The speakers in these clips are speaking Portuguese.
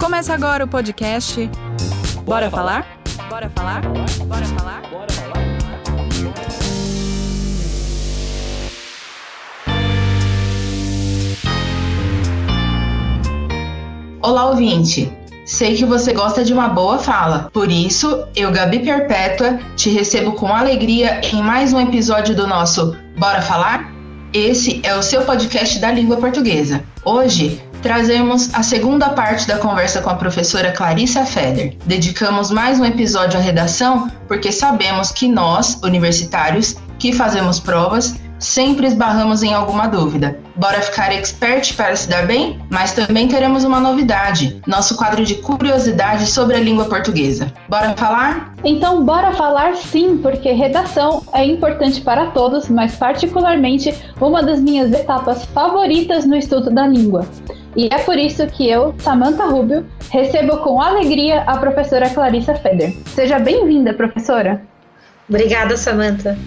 Começa agora o podcast Bora Falar? Bora Falar? Bora Falar? Bora Falar? Olá, ouvinte! Sei que você gosta de uma boa fala, por isso, eu, Gabi Perpétua, te recebo com alegria em mais um episódio do nosso Bora Falar? Esse é o seu podcast da língua portuguesa. Hoje, trazemos a segunda parte da conversa com a professora Clarissa Feder. Dedicamos mais um episódio à redação porque sabemos que nós, universitários, que fazemos provas, sempre esbarramos em alguma dúvida. Bora ficar expert para se dar bem? Mas também teremos uma novidade, nosso quadro de curiosidades sobre a língua portuguesa. Bora falar? Então bora falar sim, porque redação é importante para todos, mas particularmente uma das minhas etapas favoritas no estudo da língua. E é por isso que eu, Samantha Rubio, recebo com alegria a professora Clarissa Feder. Seja bem-vinda, professora. Obrigada, Samantha.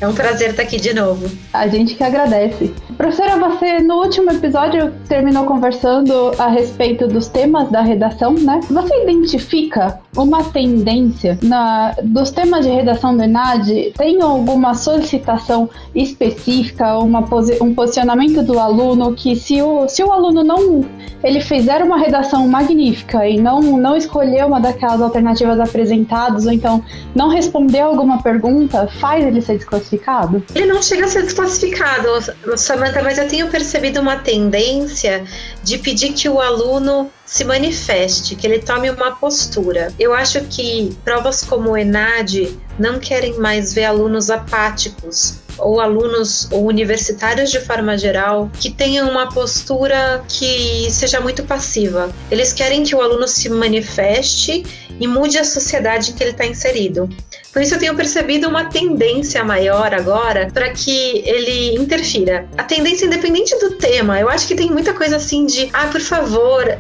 É um prazer estar aqui de novo. A gente que agradece. Professora, você no último episódio terminou conversando a respeito dos temas da redação, né? Você identifica uma tendência dos temas de redação do ENAD? Tem alguma solicitação específica, um posicionamento do aluno que se o aluno não ele fizer uma redação magnífica e não escolher uma daquelas alternativas apresentadas, ou então não responder alguma pergunta, faz ele ser desclassificado? Ele não chega a ser desclassificado, Samantha, mas eu tenho percebido uma tendência de pedir que o aluno se manifeste, que ele tome uma postura. Eu acho que provas como o ENAD não querem mais ver alunos apáticos, ou alunos ou universitários de forma geral, que tenham uma postura que seja muito passiva. Eles querem que o aluno se manifeste e mude a sociedade em que ele está inserido. Por isso eu tenho percebido uma tendência maior agora para que ele interfira. A tendência independente do tema, eu acho que tem muita coisa assim de, por favor,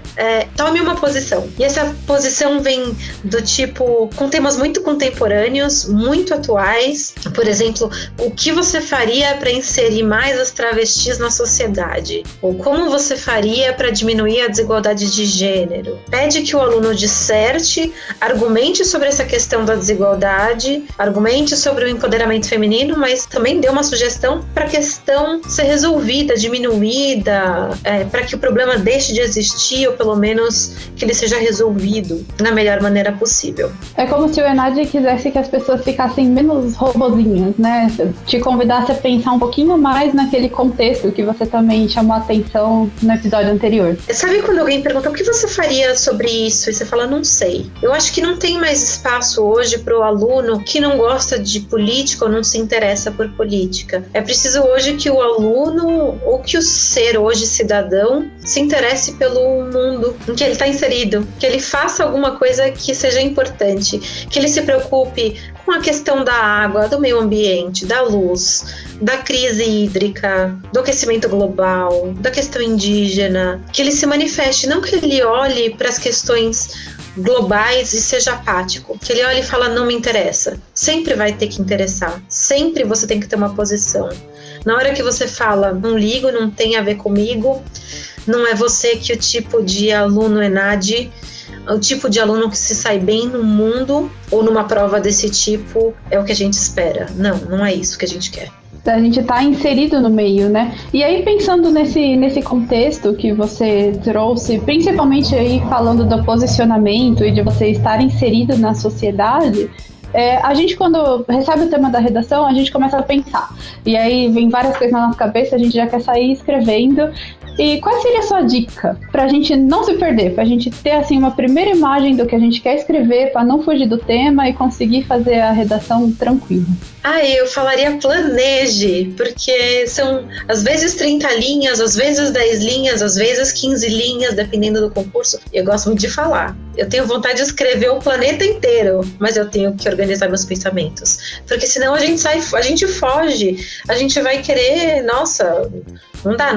tome uma posição. E essa posição vem do tipo, com temas muito contemporâneos, muito atuais. Por exemplo, o que você faria para inserir mais as travestis na sociedade? Ou como você faria para diminuir a desigualdade de gênero? Pede que o aluno disserte, argumente sobre essa questão da desigualdade, argumente sobre o empoderamento feminino, mas também dê uma sugestão para a questão ser resolvida, diminuída, para que o problema deixe de existir, ou pelo menos que ele seja resolvido da melhor maneira possível. É como se o ENAD quisesse que as pessoas ficassem menos robozinhas, né? Te convidasse a pensar um pouquinho mais naquele contexto que você também chamou a atenção no episódio anterior. Sabe quando alguém pergunta o que você faria sobre isso? E você fala, não sei. Eu acho que não tem mais espaço hoje para o aluno que não gosta de política ou não se interessa por política. É preciso hoje que o aluno, ou que o ser hoje cidadão, se interesse pelo mundo em que ele está inserido, que ele faça alguma coisa que seja importante, que ele se preocupe com a questão da água, do meio ambiente, da luz, da crise hídrica, do aquecimento global, da questão indígena, que ele se manifeste, não que ele olhe para as questões globais e seja apático, que ele olha e fala, não me interessa. Sempre vai ter que interessar, sempre você tem que ter uma posição. Na hora que você fala, não ligo, não tem a ver comigo, não é você que o tipo de aluno ENAD, o tipo de aluno que se sai bem no mundo ou numa prova desse tipo é o que a gente espera. Não é isso que a gente quer. A gente está inserido no meio, né? E aí, pensando nesse contexto que você trouxe, principalmente aí falando do posicionamento e de você estar inserido na sociedade, a gente, quando recebe o tema da redação, a gente começa a pensar. E aí vem várias coisas na nossa cabeça, a gente já quer sair escrevendo. E qual seria a sua dica para a gente não se perder, para a gente ter assim uma primeira imagem do que a gente quer escrever, para não fugir do tema e conseguir fazer a redação tranquila? Eu falaria planeje, porque são às vezes 30 linhas, às vezes 10 linhas, às vezes 15 linhas, dependendo do concurso. Eu gosto muito de falar. Eu tenho vontade de escrever o planeta inteiro, mas eu tenho que organizar meus pensamentos. Porque senão a gente foge, a gente vai querer, não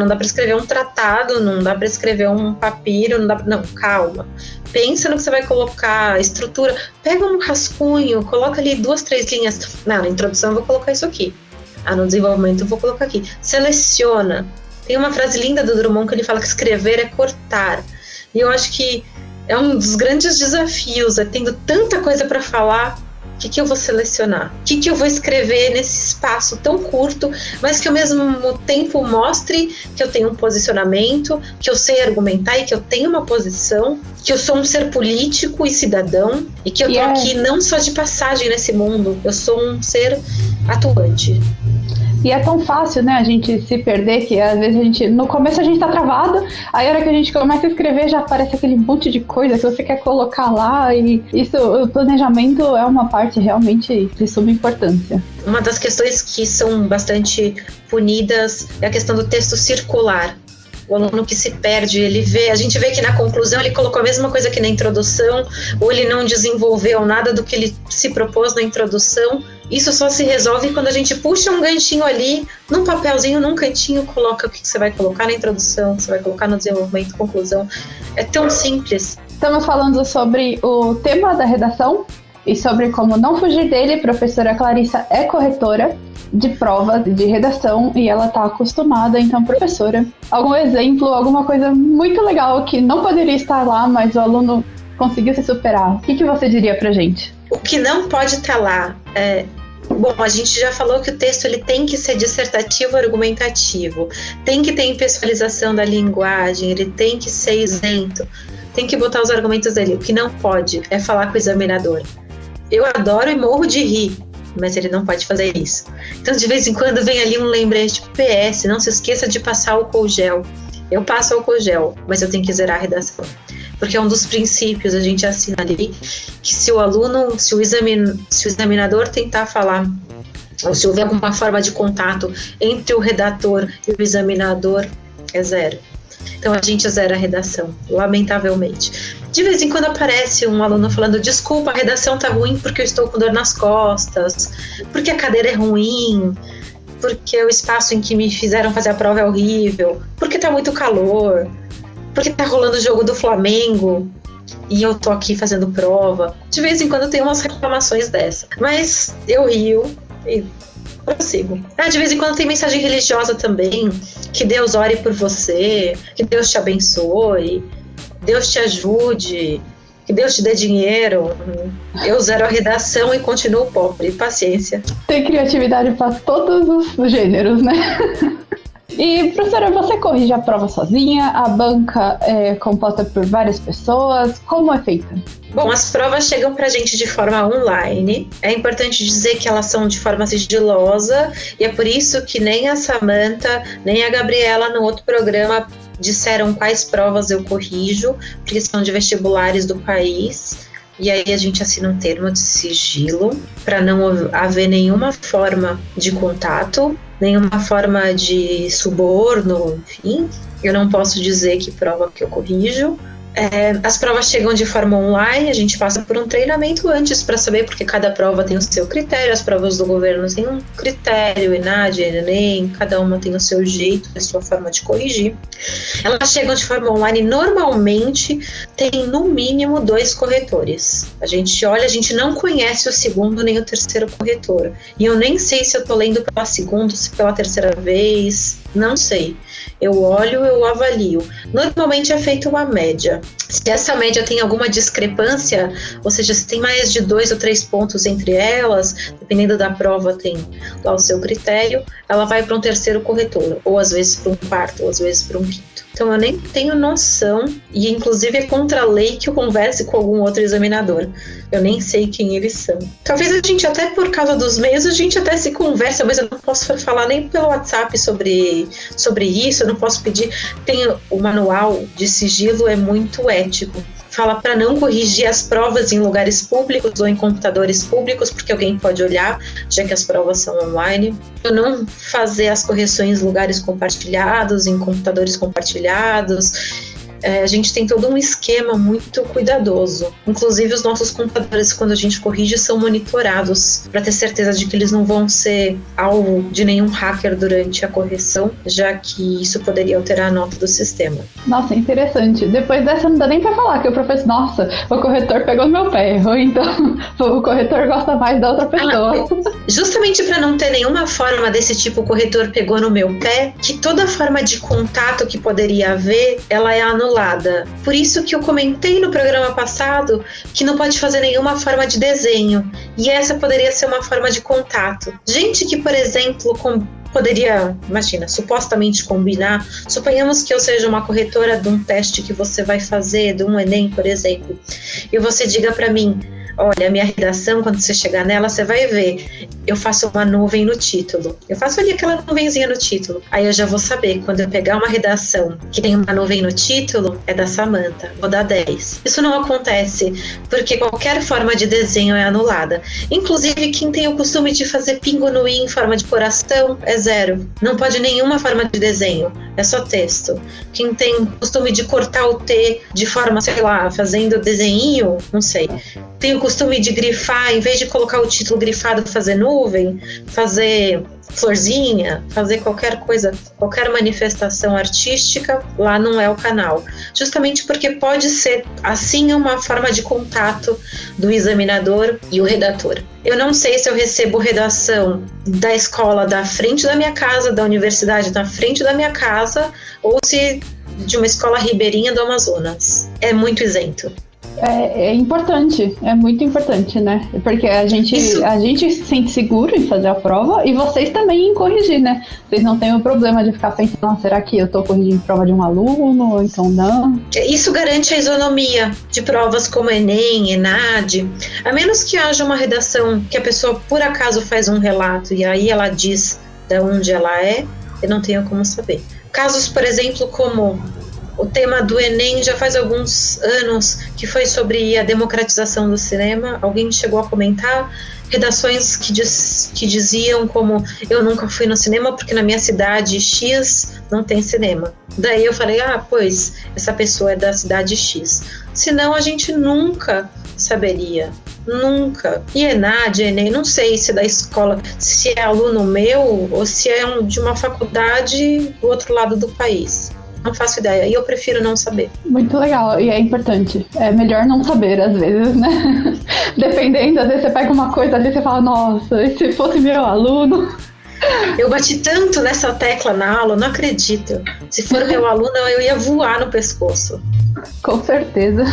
dá para escrever um tratado, não dá para escrever um papiro, não, calma. Pensa no que você vai colocar, estrutura, pega um rascunho, coloca ali 2, 3 linhas. Na introdução eu vou colocar isso aqui. No desenvolvimento eu vou colocar aqui. Seleciona. Tem uma frase linda do Drummond que ele fala que escrever é cortar. E eu acho que É um dos grandes desafios, tendo tanta coisa para falar. O que eu vou selecionar? O que eu vou escrever nesse espaço tão curto, mas que ao mesmo tempo mostre que eu tenho um posicionamento, que eu sei argumentar e que eu tenho uma posição, que eu sou um ser político e cidadão e que eu tô aqui não só de passagem nesse mundo, eu sou um ser atuante. E é tão fácil, né, a gente se perder, que às vezes no começo a gente tá travado, aí a hora que a gente começa a escrever já aparece aquele monte de coisa que você quer colocar lá, e isso, o planejamento é uma parte realmente de suma importância. Uma das questões que são bastante punidas é a questão do texto circular. O aluno que se perde, a gente vê que na conclusão ele colocou a mesma coisa que na introdução, ou ele não desenvolveu nada do que ele se propôs na introdução. Isso só se resolve quando a gente puxa um ganchinho ali, num papelzinho, num cantinho, coloca o que você vai colocar na introdução, o que você vai colocar no desenvolvimento, conclusão. É tão simples. Estamos falando sobre o tema da redação e sobre como não fugir dele. Professora Clarissa é corretora de provas de redação e ela está acostumada. Então, professora, algum exemplo, alguma coisa muito legal que não poderia estar lá, mas o aluno conseguiu se superar, o que você diria pra gente? O que não pode estar lá Bom, a gente já falou que o texto ele tem que ser dissertativo, argumentativo, tem que ter impessoalização da linguagem, ele tem que ser isento, tem que botar os argumentos dele. O que não pode é falar com o examinador. Eu adoro e morro de rir, mas ele não pode fazer isso. Então, de vez em quando vem ali um lembrete, tipo, PS, não se esqueça de passar álcool gel. Eu passo álcool gel, mas eu tenho que zerar a redação. Porque é um dos princípios, a gente assina ali, que se o examinador tentar falar, ou se houver alguma forma de contato entre o redator e o examinador, é zero. Então a gente zera a redação, lamentavelmente. De vez em quando aparece um aluno falando, desculpa, a redação tá ruim porque eu estou com dor nas costas, porque a cadeira é ruim, porque o espaço em que me fizeram fazer a prova é horrível, porque tá muito calor, porque tá rolando o jogo do Flamengo e eu tô aqui fazendo prova. De vez em quando tem umas reclamações dessa, mas eu rio e prossigo. De vez em quando tem mensagem religiosa também, que Deus ore por você, que Deus te abençoe, Deus te ajude, que Deus te dê dinheiro. Eu zero a redação e continuo pobre. Paciência. Tem criatividade para todos os gêneros, né? E, professora, você corrige a prova sozinha? A banca é composta por várias pessoas? Como é feita? Bom, as provas chegam pra gente de forma online. É importante dizer que elas são de forma sigilosa e é por isso que nem a Samantha, nem a Gabriela no outro programa disseram quais provas eu corrijo, porque são de vestibulares do país. E aí a gente assina um termo de sigilo para não haver nenhuma forma de contato, nenhuma forma de suborno, enfim. Eu não posso dizer que prova que eu corrijo. As provas chegam de forma online, a gente passa por um treinamento antes para saber, porque cada prova tem o seu critério, as provas do governo têm um critério, ENAD, ENEM, cada uma tem o seu jeito, a sua forma de corrigir. Elas chegam de forma online, normalmente tem no mínimo 2 corretores. A gente olha, a gente não conhece o segundo nem o terceiro corretor, e eu nem sei se eu tô lendo pela segunda, se pela terceira vez, não sei. Eu olho, eu avalio. Normalmente é feita uma média. Se essa média tem alguma discrepância, ou seja, se tem mais de 2 ou 3 pontos entre elas, dependendo da prova, tem lá o seu critério, ela vai para um terceiro corretor, ou às vezes para um quarto, ou às vezes para um quinto. Então eu nem tenho noção, e inclusive é contra a lei que eu converse com algum outro examinador. Eu nem sei quem eles são. Talvez a gente até, por causa dos meios, a gente até se conversa, mas eu não posso falar nem pelo WhatsApp sobre isso, eu não posso pedir. Tem o manual de sigilo, é muito ético. Fala para não corrigir as provas em lugares públicos ou em computadores públicos, porque alguém pode olhar, já que as provas são online. Eu não fazer as correções em lugares compartilhados, em computadores compartilhados. A gente tem todo um esquema muito cuidadoso. Inclusive, os nossos computadores, quando a gente corrige, são monitorados para ter certeza de que eles não vão ser alvo de nenhum hacker durante a correção, já que isso poderia alterar a nota do sistema. Nossa, interessante. Depois dessa, não dá nem para falar que o professor, nossa, o corretor pegou no meu pé, ou então o corretor gosta mais da outra pessoa. Justamente para não ter nenhuma forma desse tipo, o corretor pegou no meu pé, que toda forma de contato que poderia haver, ela é anulada anulada. Por isso que eu comentei no programa passado que não pode fazer nenhuma forma de desenho. E essa poderia ser uma forma de contato. Gente que, por exemplo, poderia, imagina, supostamente combinar. Suponhamos que eu seja uma corretora de um teste que você vai fazer, de um Enem, por exemplo, e você diga para mim: olha, a minha redação, quando você chegar nela, você vai ver, eu faço uma nuvem no título. Eu faço ali aquela nuvenzinha no título. Aí eu já vou saber, quando eu pegar uma redação que tem uma nuvem no título, é da Samantha, vou dar 10. Isso não acontece, porque qualquer forma de desenho é anulada. Inclusive, quem tem o costume de fazer pingo no i em forma de coração é 0. Não pode nenhuma forma de desenho, é só texto. Quem tem o costume de cortar o T de forma, sei lá, fazendo desenho, não sei. Tem o costume de grifar, em vez de colocar o título grifado, fazer nuvem, fazer florzinha, fazer qualquer coisa, qualquer manifestação artística, lá não é o canal. Justamente porque pode ser, assim, uma forma de contato do examinador e o redator. Eu não sei se eu recebo redação da escola da frente da minha casa, da universidade da frente da minha casa, ou se de uma escola ribeirinha do Amazonas. É muito isento. É importante, é muito importante, né? Porque a gente se sente seguro em fazer a prova e vocês também em corrigir, né? Vocês não têm o problema de ficar pensando: será que eu tô corrigindo prova de um aluno ou então não? Isso garante a isonomia de provas como Enem, ENAD, a menos que haja uma redação que a pessoa por acaso faz um relato e aí ela diz de onde ela é, eu não tenho como saber. Casos, por exemplo, como o tema do Enem já faz alguns anos, que foi sobre a democratização do cinema. Alguém chegou a comentar redações que diziam como: eu nunca fui no cinema porque na minha cidade X não tem cinema. Daí eu falei: pois, essa pessoa é da cidade X. Senão a gente nunca saberia. Nunca. E ENAD, Enem, não sei se da escola, se é aluno meu ou se é de uma faculdade do outro lado do país. Não faço ideia, e eu prefiro não saber. Muito legal, e é importante. É melhor não saber, às vezes, né? Dependendo, às vezes você pega uma coisa ali e você fala: nossa, e se fosse meu aluno? Eu bati tanto nessa tecla na aula, não acredito. Se for meu aluno, eu ia voar no pescoço. Com certeza.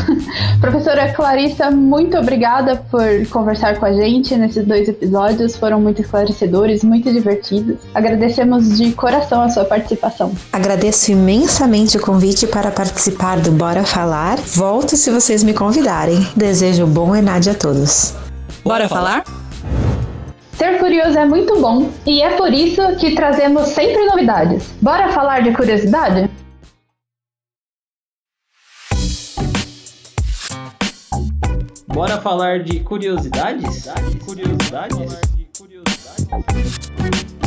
Professora Clarissa, muito obrigada por conversar com a gente nesses 2 episódios. Foram muito esclarecedores, muito divertidos. Agradecemos de coração a sua participação. Agradeço imensamente o convite para participar do Bora Falar. Volto se vocês me convidarem. Desejo bom ENAD a todos. Bora falar? Ser curioso é muito bom e é por isso que trazemos sempre novidades. Bora falar de curiosidade? Bora falar de curiosidades?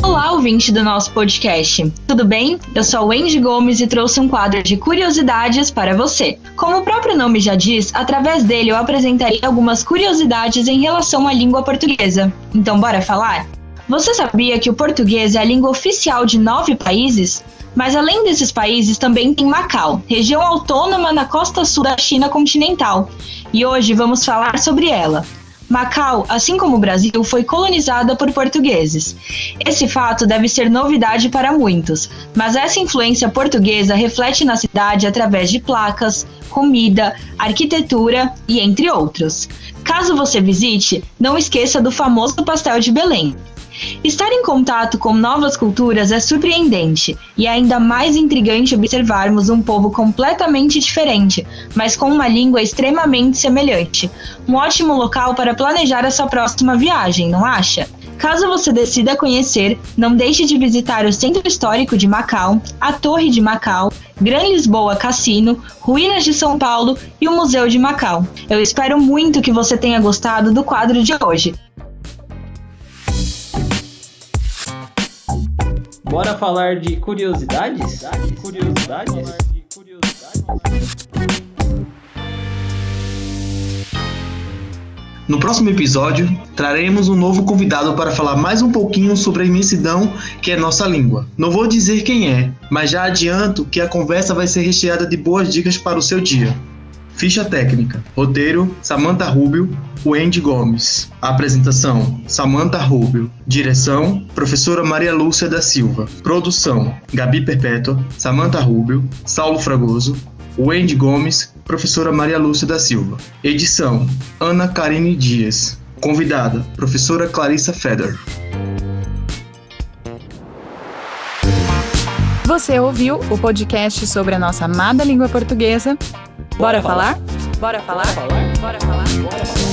Olá, ouvinte do nosso podcast. Tudo bem? Eu sou a Wendy Gomes e trouxe um quadro de curiosidades para você. Como o próprio nome já diz, através dele eu apresentarei algumas curiosidades em relação à língua portuguesa. Então, bora falar? Você sabia que o português é a língua oficial de 9 países? Mas além desses países, também tem Macau, região autônoma na costa sul da China continental. E hoje vamos falar sobre ela. Macau, assim como o Brasil, foi colonizada por portugueses. Esse fato deve ser novidade para muitos, mas essa influência portuguesa reflete na cidade através de placas, comida, arquitetura e entre outros. Caso você visite, não esqueça do famoso pastel de Belém. Estar em contato com novas culturas é surpreendente e é ainda mais intrigante observarmos um povo completamente diferente, mas com uma língua extremamente semelhante. Um ótimo local para planejar a sua próxima viagem, não acha? Caso você decida conhecer, não deixe de visitar o Centro Histórico de Macau, a Torre de Macau, Gran Lisboa Cassino, Ruínas de São Paulo e o Museu de Macau. Eu espero muito que você tenha gostado do quadro de hoje. Bora falar de curiosidades? No próximo episódio, traremos um novo convidado para falar mais um pouquinho sobre a imensidão que é nossa língua. Não vou dizer quem é, mas já adianto que a conversa vai ser recheada de boas dicas para o seu dia. Ficha técnica. Roteiro: Samantha Rubio, Wendy Gomes. Apresentação: Samantha Rubio. Direção: Professora Maria Lúcia da Silva. Produção: Gabi Perpétua, Samantha Rubio, Saulo Fragoso, Wendy Gomes, professora Maria Lúcia da Silva. Edição, Ana Karine Dias. Convidada, professora Clarissa Feder. Você ouviu o podcast sobre a nossa amada língua portuguesa. Bora falar? Bora falar? Bora falar? Bora falar? Bora falar?